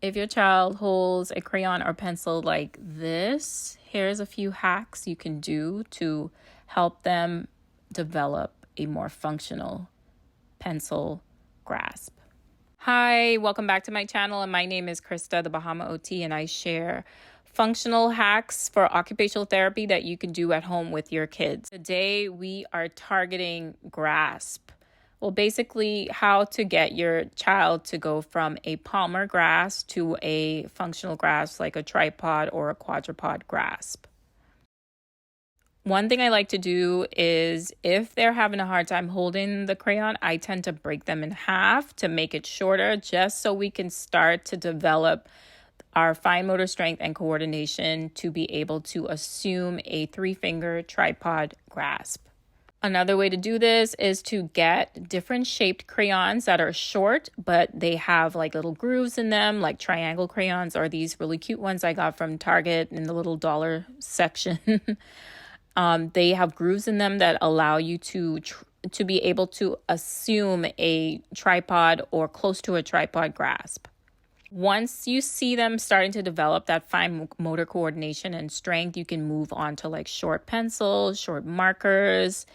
If your child holds a crayon or pencil like this, here's a few hacks you can do to help them develop a more functional pencil grasp. Hi, welcome back to my channel, and my name is Crista, the Bahama OT, and I share functional hacks for occupational therapy that you can do at home with your kids. Today, we are targeting grasp. Well, basically, how to get your child to go from a palmar grasp to a functional grasp like a tripod or a quadrupod grasp. One thing I like to do is if they're having a hard time holding the crayon, I tend to break them in half to make it shorter, just so we can start to develop our fine motor strength and coordination to be able to assume a 3-finger tripod grasp. Another way to do this is to get different shaped crayons that are short, but they have like little grooves in them, like triangle crayons, or these really cute ones I got from Target in the little dollar section. They have grooves in them that allow you to be able to assume a tripod or close to a tripod grasp. Once you see them starting to develop that fine motor coordination and strength, you can move on to like short pencils, short markers.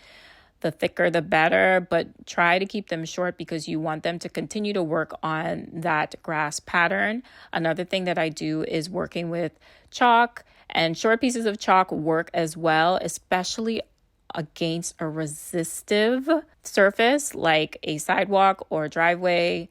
The thicker, the better, but try to keep them short because you want them to continue to work on that grasp pattern. Another thing that I do is working with chalk, and short pieces of chalk work as well, especially against a resistive surface like a sidewalk or a driveway.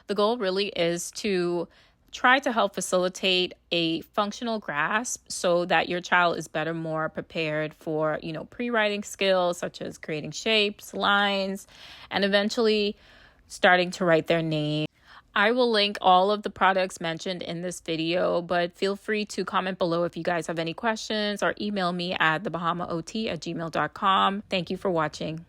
The goal really is to try to help facilitate a functional grasp so that your child is more prepared for, pre-writing skills such as creating shapes, lines, and eventually starting to write their name. I will link all of the products mentioned in this video, but feel free to comment below if you guys have any questions or email me at thebahamaot@gmail.com. Thank you for watching.